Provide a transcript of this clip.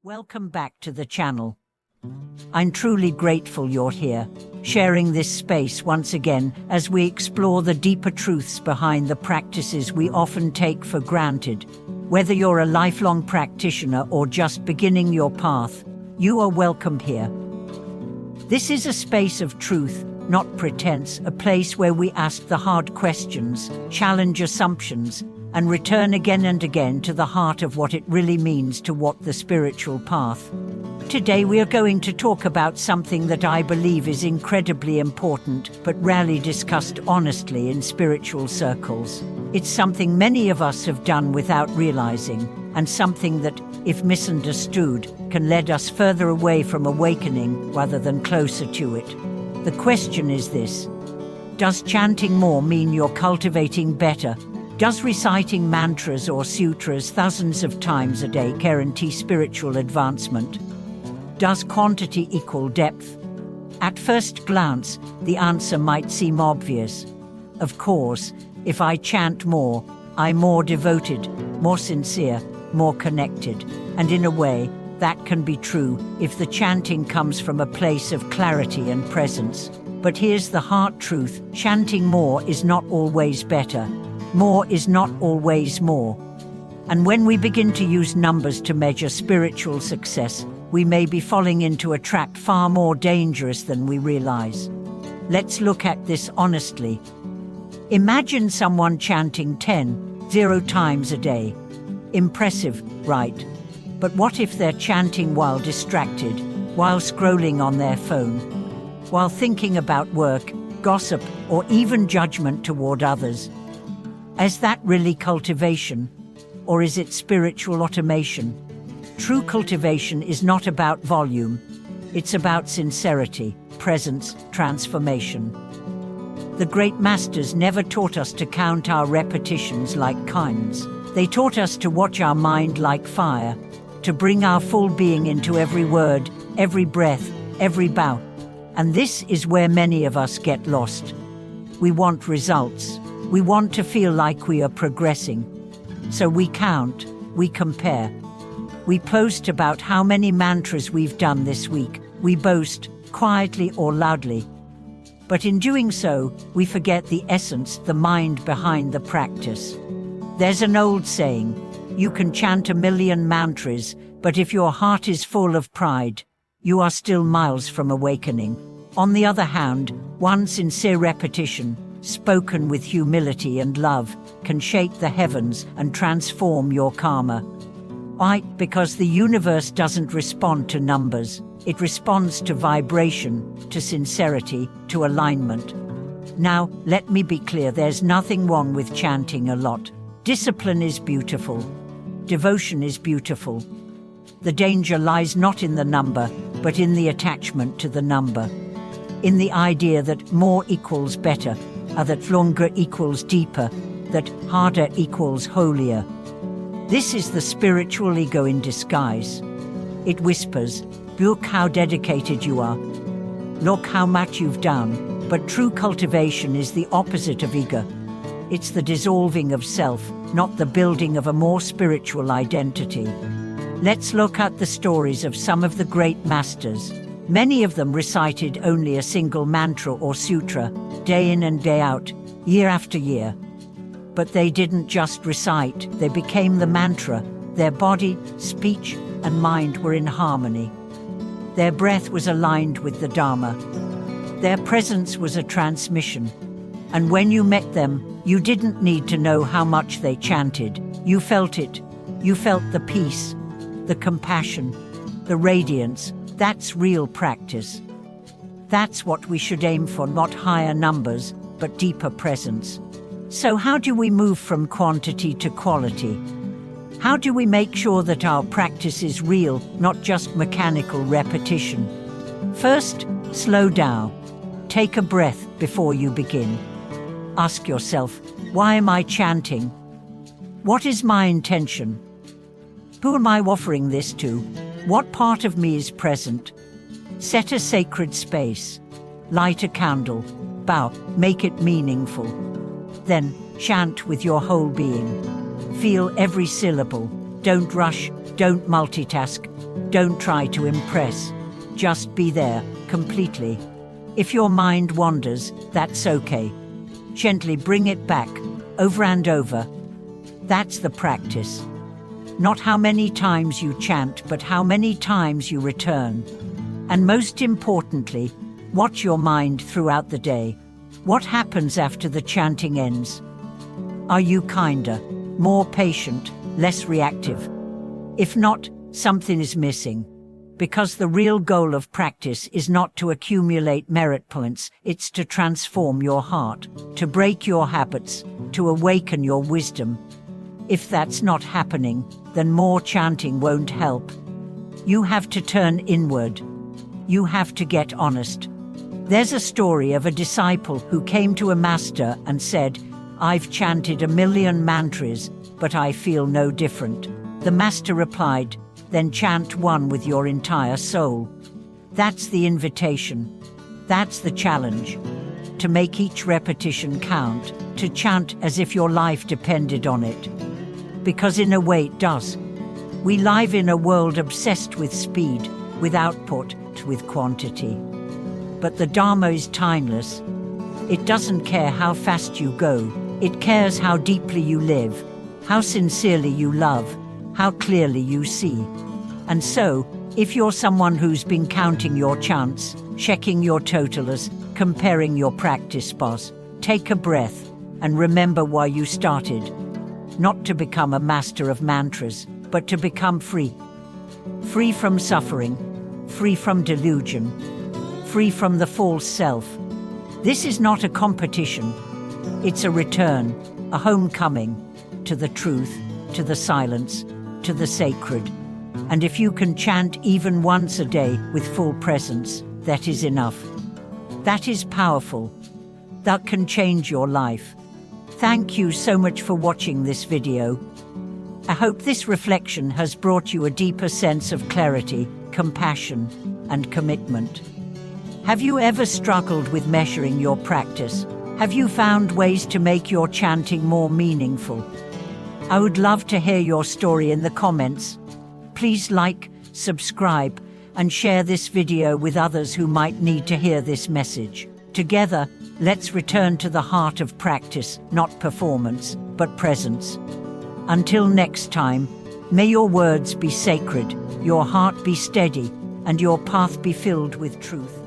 Welcome back to the channel. I'm truly grateful you're here, sharing this space once again as we explore the deeper truths behind the practices we often take for granted. Whether you're a lifelong practitioner or just beginning your path, you are welcome here. This is a space of truth, not pretense, a place where we ask the hard questions, challenge assumptions, and return again and again to the heart of what it really means to walk the spiritual path. Today we are going to talk about something that I believe is incredibly important but rarely discussed honestly in spiritual circles. It's something many of us have done without realizing, and something that, if misunderstood, can lead us further away from awakening rather than closer to it. The question is this: does chanting more mean you're cultivating better? Does reciting mantras or sutras thousands of times a day guarantee spiritual advancement? Does quantity equal depth? At first glance, the answer might seem obvious. Of course, if I chant more, I'm more devoted, more sincere, more connected. And in a way, that can be true if the chanting comes from a place of clarity and presence. But here's the hard truth: chanting more is not always better. More is not always more. And when we begin to use numbers to measure spiritual success, we may be falling into a trap far more dangerous than we realize. Let's look at this honestly. Imagine someone chanting 0 times a day. Impressive, right? But what if they're chanting while distracted, while scrolling on their phone, while thinking about work, gossip, or even judgment toward others? Is that really cultivation? Or is it spiritual automation? True cultivation is not about volume. It's about sincerity, presence, transformation. The great masters never taught us to count our repetitions like coins. They taught us to watch our mind like fire, to bring our full being into every word, every breath, every bow. And this is where many of us get lost. We want results. We want to feel like we are progressing. So we count, we compare. We post about how many mantras we've done this week. We boast, quietly or loudly. But in doing so, we forget the essence, the mind behind the practice. There's an old saying: you can chant 1,000,000 mantras, but if your heart is full of pride, you are still miles from awakening. On the other hand, one sincere repetition, spoken with humility and love, can shake the heavens and transform your karma. Why? Because the universe doesn't respond to numbers. It responds to vibration, to sincerity, to alignment. Now, let me be clear, there's nothing wrong with chanting a lot. Discipline is beautiful. Devotion is beautiful. The danger lies not in the number, but in the attachment to the number. In the idea that more equals better, that longer equals deeper, that harder equals holier. This is the spiritual ego in disguise. It whispers, "Look how dedicated you are. Look how much you've done." But true cultivation is the opposite of ego. It's the dissolving of self, not the building of a more spiritual identity. Let's look at the stories of some of the great masters. Many of them recited only a single mantra or sutra, day in and day out, year after year. But they didn't just recite, they became the mantra. Their body, speech, and mind were in harmony. Their breath was aligned with the Dharma. Their presence was a transmission. And when you met them, you didn't need to know how much they chanted. You felt it. You felt the peace, the compassion, the radiance. That's real practice. That's what we should aim for, not higher numbers, but deeper presence. So how do we move from quantity to quality? How do we make sure that our practice is real, not just mechanical repetition? First, slow down. Take a breath before you begin. Ask yourself, why am I chanting? What is my intention? Who am I offering this to? What part of me is present? Set a sacred space. Light a candle. Bow. Make it meaningful. Then, chant with your whole being. Feel every syllable. Don't rush, don't multitask. Don't try to impress. Just be there, completely. If your mind wanders, that's okay. Gently bring it back, over and over. That's the practice. Not how many times you chant, but how many times you return. And most importantly, watch your mind throughout the day. What happens after the chanting ends? Are you kinder, more patient, less reactive? If not, something is missing. Because the real goal of practice is not to accumulate merit points, it's to transform your heart, to break your habits, to awaken your wisdom. If that's not happening, then more chanting won't help. You have to turn inward. You have to get honest. There's a story of a disciple who came to a master and said, "I've chanted 1,000,000 mantras, but I feel no different." The master replied, "Then chant one with your entire soul." That's the invitation. That's the challenge. To make each repetition count, to chant as if your life depended on it. Because in a way it does. We live in a world obsessed with speed, with output, with quantity. But the Dharma is timeless. It doesn't care how fast you go. It cares how deeply you live, how sincerely you love, how clearly you see. And so, if you're someone who's been counting your chants, checking your totalers, comparing your practice bars, take a breath and remember why you started. Not to become a master of mantras, but to become free. Free from suffering, free from delusion, free from the false self. This is not a competition. It's a return, a homecoming, to the truth, to the silence, to the sacred. And if you can chant even once a day with full presence, that is enough. That is powerful. That can change your life. Thank you so much for watching this video. I hope this reflection has brought you a deeper sense of clarity, compassion, and commitment. Have you ever struggled with measuring your practice? Have you found ways to make your chanting more meaningful? I would love to hear your story in the comments. Please like, subscribe, and share this video with others who might need to hear this message. Together, let's return to the heart of practice, not performance, but presence. Until next time, may your words be sacred, your heart be steady, and your path be filled with truth.